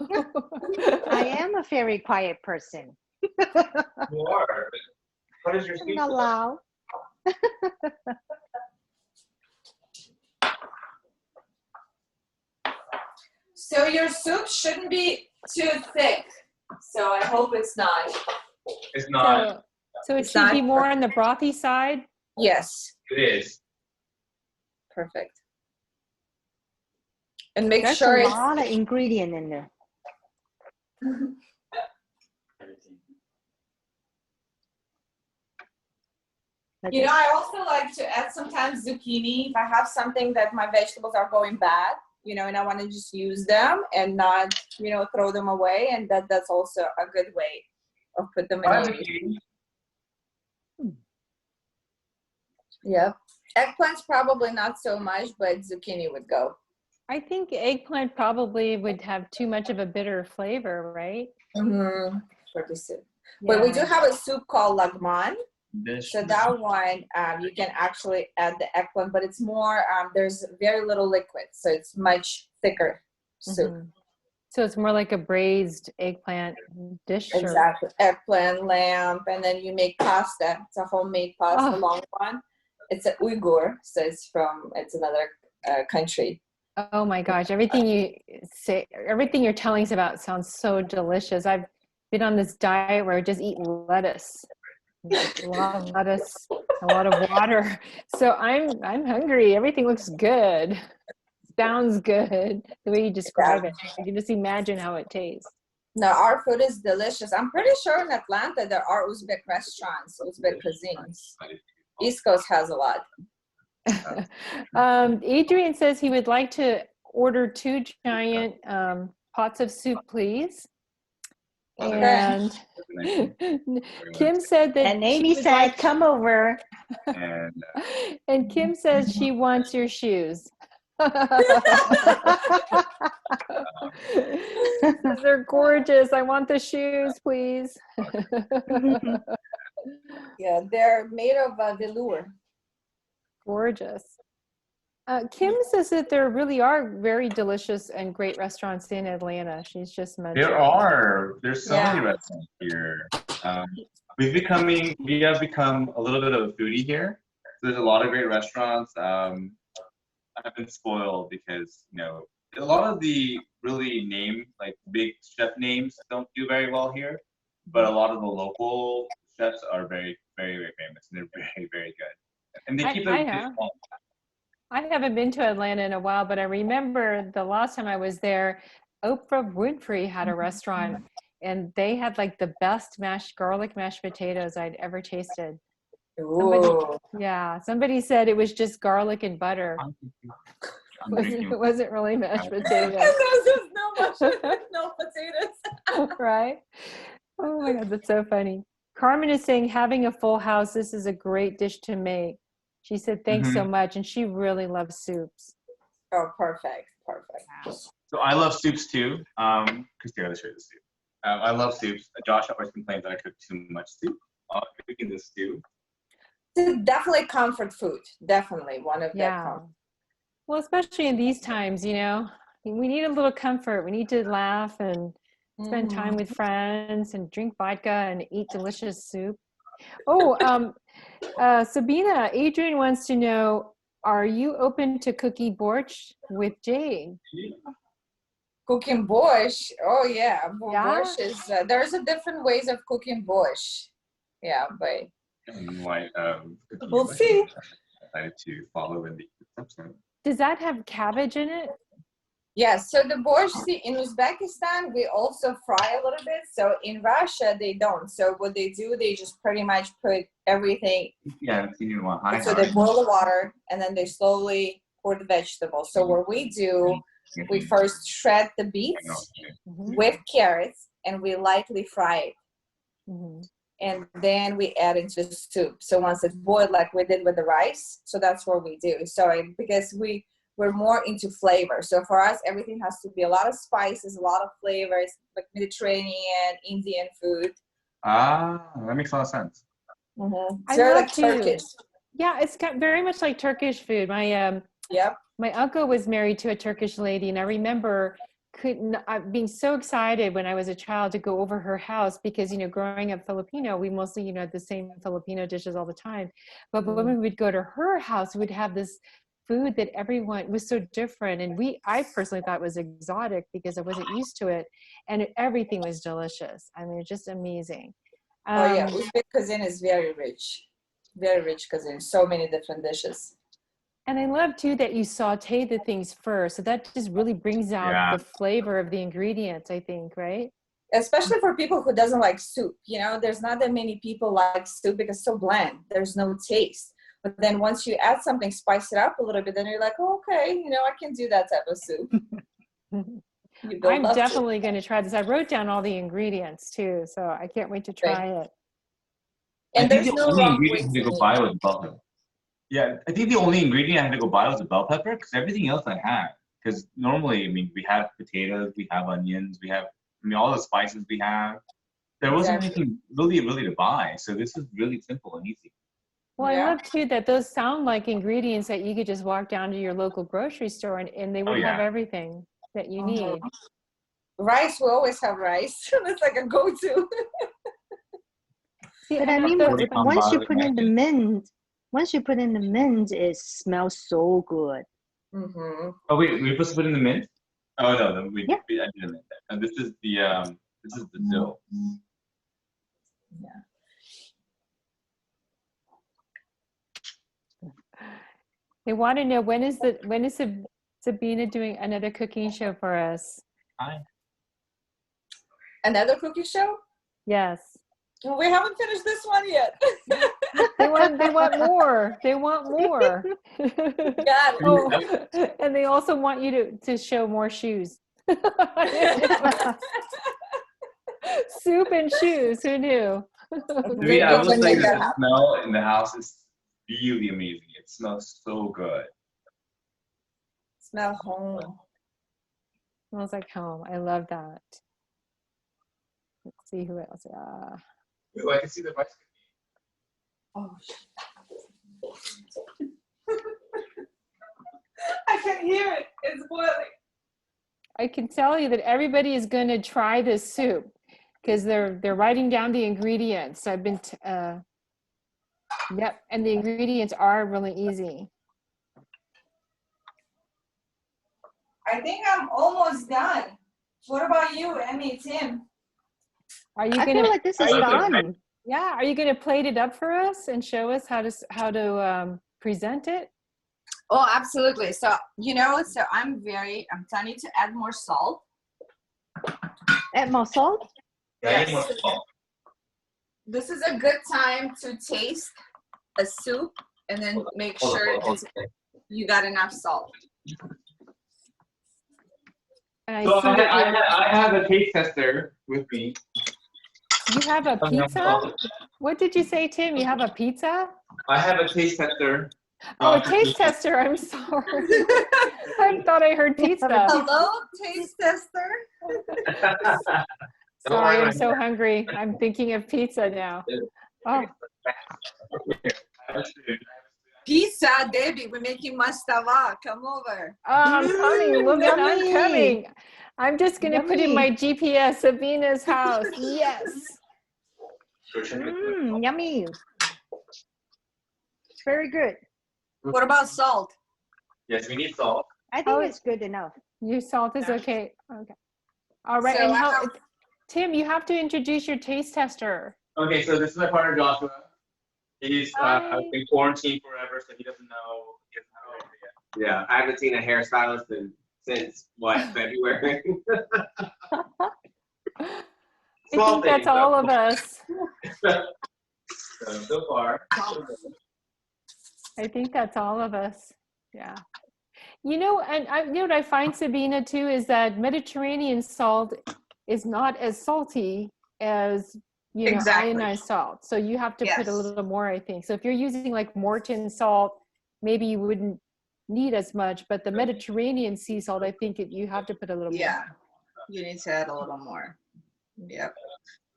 I am a very quiet person. You are. What is your I'm not loud. So your soup shouldn't be too thick. So I hope it's not. It's not. So it It's should be not- more on the brothy side? Yes. It is. Perfect. And make There's sure a it's lot of ingredient in there. You know, I also like to add sometimes zucchini. If I have something that my vegetables are going bad, and I want to just use them and not, throw them away. And that's also a good way of put them in use. Yep. Eggplants probably not so much, but zucchini would go. I think eggplant probably would have too much of a bitter flavor, right? Mm-hmm. For the soup. But we do have a soup called lagman. So that one, you can actually add the eggplant, but it's more, there's very little liquid. So it's much thicker soup. Mhm. So it's more like a braised eggplant dish? or- Exactly. Eggplant, lamb, and then you make pasta. It's a homemade pasta, Oh. long one. It's a Uyghur, so it's another country. Oh my gosh, everything you say, everything you're telling us about sounds so delicious. I've been on this diet where I just eat lettuce. A lot of lettuce, a lot of water. So I'm hungry. Everything looks good. Sounds good. The way you describe it. I can just imagine how it tastes. No, our food is delicious. I'm pretty sure in Atlanta there are Uzbek restaurants, Uzbek cuisines. East Coast has a lot. Adrian says he would like to order 2 giant pots of soup, please. And Kim said that And she Amy would said, like- come over. And and Kim says she wants your shoes. Says they're gorgeous. I want the shoes, please. Yeah, they're made of velour. Gorgeous. Kim says that there really are very delicious and great restaurants in Atlanta. She's just mentioned. there's so many restaurants here. We have become a little bit of a foodie here. So there's a lot of great restaurants. I've been spoiled because, a lot of the really big chef names don't do very well here, but a lot of the local chefs are very, very, very famous, and they're very, very good. And they keep I haven't been to Atlanta in a while, but I remember the last time I was there, Oprah Winfrey had a restaurant, and they had like the best garlic mashed potatoes I'd ever tasted. Somebody said it was just garlic and butter. It wasn't really mashed potatoes. No potatoes. Right? Oh my God, that's so funny. Carmen is saying, having a full house, this is a great dish to make. She said, thanks so much. And she really loves soups. Oh, perfect. So I love soups too. Christina, let's show you the soup. I love soups. Josh always complains that I cook too much soup. Cooking the stew. It's definitely comfort food. Definitely one of the Well, especially in these times, we need a little comfort. We need to laugh and spend time with friends and drink vodka and eat delicious soup. Oh, Sabina, Adrian wants to know, are you open to cooking borscht with Jade? Cooking borscht? Oh yeah, borscht is, there's a different ways of cooking borscht. Yeah, but we'll see. I decided to follow in the footsteps. Does that have cabbage in it? Yeah, so the borscht, see, in Uzbekistan, we also fry a little bit. So in Russia, they don't. So what they do, they just pretty much put everything. Yeah, you want high. So they boil the water and then they slowly pour the vegetables. So what we do, we first shred the beets with carrots and we lightly fry it. And then we add into the soup. So once it's boiled, like we did with the rice, so that's what we do. So because we're more into flavor. So for us, everything has to be a lot of spices, a lot of flavors, like Mediterranean, Indian food. Ah, that makes a lot of sense. It's very like Turkish. Yeah, it's got very much like Turkish food. My my uncle was married to a Turkish lady, and I remember being so excited when I was a child to go over her house because, you know, growing up Filipino, we mostly, you know, had the same Filipino dishes all the time. But when we would go to her house, we'd have this food that everyone was so different. And I personally thought was exotic because I wasn't used to it. And everything was delicious. I mean, just amazing. Oh yeah, Uzbek cuisine is very rich cuisine. So many different dishes. And I love too that you saute the things first. So that just really brings out the flavor of the ingredients, I think, right? Especially for people who doesn't like soup. You know, there's not that many people like soup because it's so bland. There's no taste. But then once you add something, spice it up a little bit, then you're like, oh, okay, you know, I can do that type of soup. I'm definitely going to try this. I wrote down all the ingredients too, so I can't wait to try it. And there's no wrong way to go buy was bell pepper. Yeah, I think the only ingredient I had to go buy was the bell pepper because everything else I had. Because normally, I mean, we have potatoes, we have onions, we have, I mean, all the spices we have. There wasn't anything really to buy, so this is really simple and easy. Well, I love too that those sound like ingredients that you could just walk down to your local grocery store and they would have everything that you need. Rice, we always have rice. It's like a go-to. But I mean, once you put in the mint, it smells so good. Oh wait, we're supposed to put in the mint? Oh no, I did the mint. And this is the dough. Yeah. They want to know when is Sabina doing another cooking show for us? Hi. Another cooking show? Yes. Well, we haven't finished this one yet. They want more. They want more. Got it. And they also want you to show more shoes. Soup and shoes. Who knew? I will say that the smell in the house is really amazing. It smells so good. Smell home. Smells like home. I love that. Let's see who else. Ooh, I can see the rice. Oh. I can hear it. It's boiling. I can tell you that everybody is going to try this soup because they're writing down the ingredients. I've been yep, and the ingredients are really easy. I think I'm almost done. What about you, Emmy, Tim? I feel like this is done. Yeah, are you going to plate it up for us and show us how to present it? Oh, absolutely. So, you know, I'm planning to add more salt. Add more salt? Yes. This is a good time to taste a soup and then make sure you got enough salt. So I have a taste tester with me. You have a pizza? What did you say, Tim? You have a pizza? I have a taste tester. Oh, a taste tester. I'm sorry. I thought I heard pizza. Hello, taste tester. Sorry, I'm so hungry. I'm thinking of pizza now. Oh. Pizza, Debbie, we're making mastava. Come over. Oh, I'm coming. Look at I'm coming. I'm just going to put in my GPS, Sabina's house. Yes. Yummy. Very good. What about salt? Yes, we need salt. I think it's good enough. Your salt is okay. Okay. All right. So and Tim, you have to introduce your taste tester. Okay, so this is my partner, Joshua. He's been quarantined forever, so he doesn't know. Yeah, I haven't seen a hairstylist in since what, February? I Small think that's things, all though. of us. So far. I think that's all of us. Yeah. You know, and you know what I find, Sabina, too, is that Mediterranean salt is not as salty as, you know, Exactly. ionized salt. So you have to put a Yes. little more, I think. So if you're using like Morton salt, maybe you wouldn't need as much, but the Mediterranean sea salt, I think you have to put a little Yeah, more. you need to add a little more. Yep.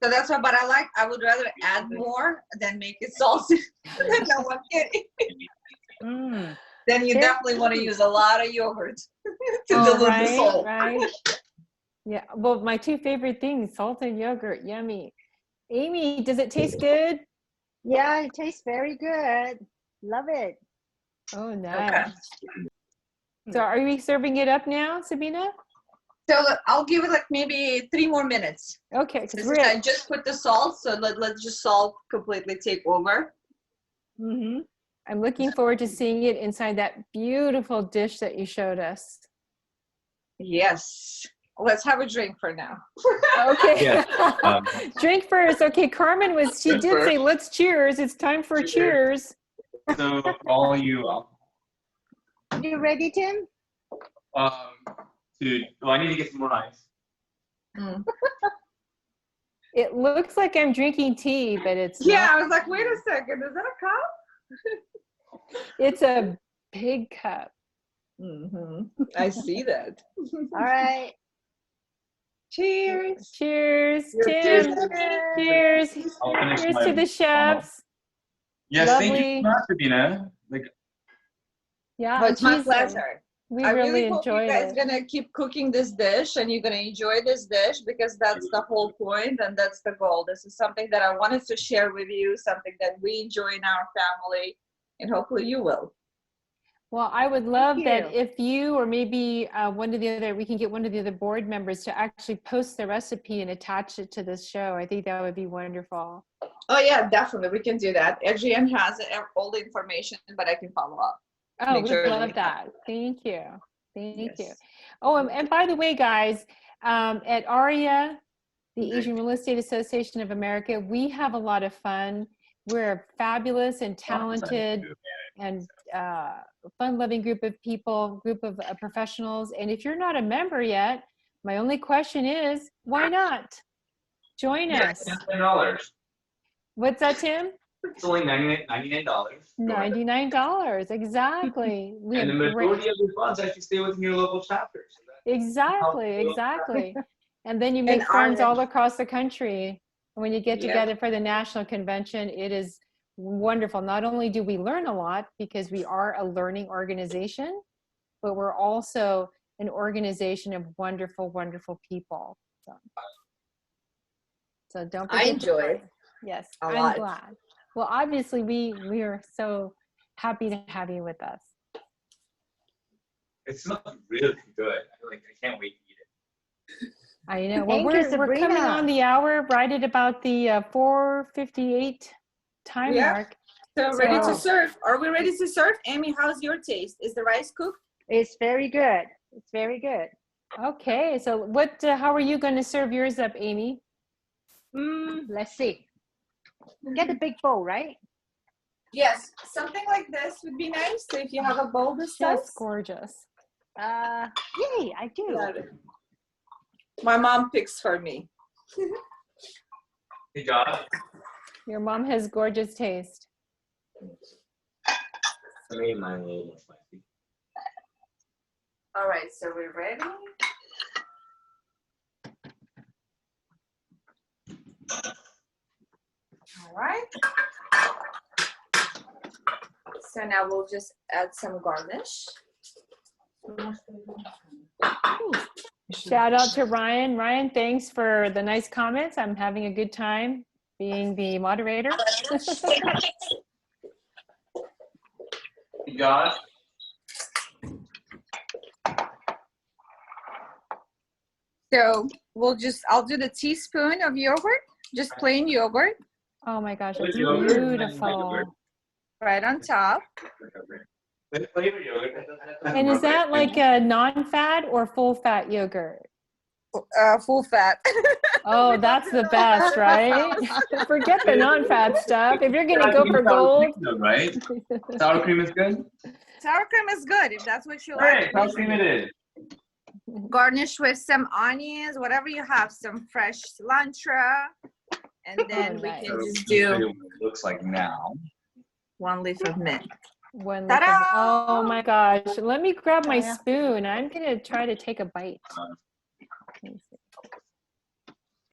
So that's why, but I would rather add more than make it salty. No, I'm kidding. Mm. Then you Yeah. definitely want to use a lot of yogurt to Oh, dilute the right, salt. right. Yeah, well, my two favorite things, salt and yogurt, yummy. Amy, does it taste good? Yeah, it tastes very good. Love it. Oh, Okay. nice. So are we serving it up now, Sabina? So I'll give it like maybe 3 more minutes. Okay, Since great. I just put the salt, so let's just salt completely take over. Mm-hmm. I'm looking forward to seeing it inside that beautiful dish that you showed us. Yes. Let's have a drink for now. Okay. Yeah, Drink first. Okay, Carmen she Drink did say, first. let's cheers. It's time for cheers. So for all you, You ready, Tim? I need to get some more ice. Mm. It looks like I'm drinking tea, but it's Yeah, not. I was like, wait a second, is that a cup? It's a big cup. I see that. All right. Cheers. Cheers, Cheers. Tim. Cheers. I'll finish Cheers my to the chefs. Yes, thank you Lovely. so much, Sabina. Yeah, Oh, it's my geez, pleasure. We I really really hope you enjoyed guys it. gonna keep cooking this dish and you're gonna enjoy this dish, because that's the whole point and that's the goal. This is something that I wanted to share with you, something that we enjoy in our family, and hopefully you will. Well, I would love that you. if you or maybe we can get one of the other board members to actually post the recipe and attach it to this show. I think that would be wonderful. Oh yeah, definitely, we can do that. AGM has all the information, but I can follow up. Oh, Make we'd sure love we that. Thank you. Thank you. Yes. Oh, and by the way, guys, at AREAA, the Asian Real Estate Association of America, we have a lot of fun. We're a fabulous and talented and fun-loving group of people, group of professionals. And if you're not a member yet, my only question is, why not? Join us. $99. What's that, Tim? It's only $99. $99, exactly. We And the have great. majority of your funds actually stay within your local chapter. So that Exactly. And then you make friends all across the country. And when you get together for the national convention, it is wonderful. Not only do we learn a lot because we are a learning organization, but we're also an organization of wonderful, wonderful people. So don't forget. I enjoy it. Yes, A I'm lot. glad. Well, obviously we are so happy to have you with us. it smells really good. I can't wait to eat it. I know. Well, Thank you, we're coming Sabrina. on the hour right at about the 4:58 time Yeah. mark. So ready to So- serve. Are we ready to serve? Amy, how's your taste? Is the rice cooked? It's very good. It's very good. Okay, so what? How are you going to serve yours up, Amy? Let's see. Get a big bowl, right? Yes, something like this would be nice. So if you have a bowl this Just size. gorgeous. Yay, I do. Yeah. My mom picks for me. Hey, Josh. Your mom has gorgeous taste. I made mine a little more spicy. All right, so we're ready. All right. So now we'll just add some garnish. Shout out to Ryan. Ryan, thanks for the nice comments. I'm having a good time being the moderator. Hey, Josh. So I'll do the teaspoon of yogurt, just plain yogurt, Oh my gosh, it's Yogurt. beautiful. right on top. Flavor yogurt. And is that like a non-fat or full-fat yogurt? Full fat. Oh, that's the best, right? Forget the non-fat stuff. If you're gonna go for gold, Right? Sour cream is good? Sour cream is good if that's what you All right, like. sour cream it is. Garnish with some onions, whatever you have, some fresh cilantro, and then we nice. can just I'll show you do what it looks like now. 1 leaf of mint. one look Ta-da! oh my gosh. Let me grab my Yeah. spoon. I'm gonna try to take a bite.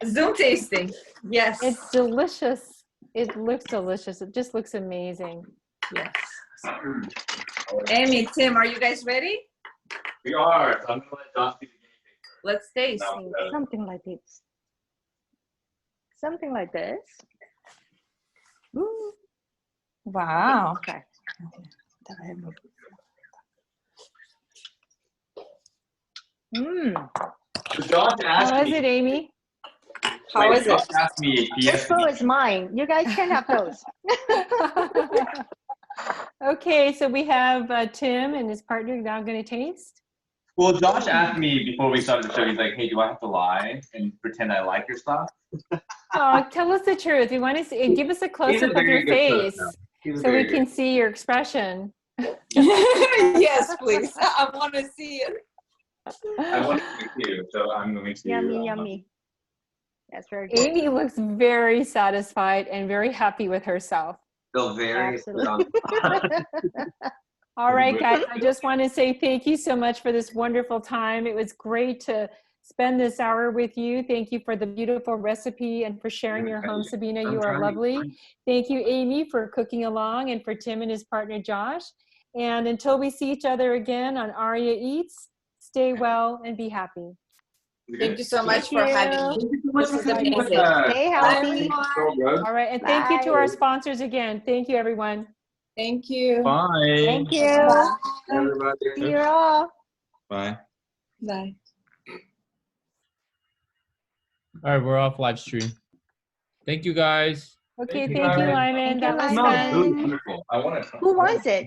Zoom tasting. Yes. It's delicious. It looks delicious. It just looks amazing. Yes. Amy, Tim, are you guys ready? We are. So I'm gonna let Josh be the guinea pig first. Let's taste. No. Something like this. Something like this. Ooh. Wow. Okay. Mmm. So Josh asked How is me. it, Amy? How is it? Josh asked me if he This has bowl is mine. You guys can have those. Okay, so we have Tim and his partner now going to taste. Well, Josh asked me before we started the show, he's like, hey, do I have to lie and pretend I like your stuff? Oh, tell us the truth. We want to see, give us a close up of very your good cook, face though. He's so we very can good. see your expression. Yes, please. I want to see it. I want to make you, so I'm going to. Yummy, yummy. That's very good. Amy looks very satisfied and very happy with herself. Feel very Absolutely. All right, guys, I just want to say thank you so much for this wonderful time. It was great to spend this hour with you. Thank you for the beautiful recipe and for sharing your home, Sabina. You are lovely. Thank you, Amy, for cooking along, and for Tim and his partner, Josh. And until we see each other again on AREAA Eats, stay well and be happy. Thank you so much Thank for you. having me. This is amazing. Stay healthy. All right, and thank you to our sponsors again. Thank you, everyone. Thank you. Bye. Thank you. Everybody. See you all. Bye. Bye. All right, we're off live stream. Thank you, guys. Okay, Thank you, thank you, guys. Lyman. Thank you, That was Lyman. Smells really fun. wonderful. I want it. Who wants it?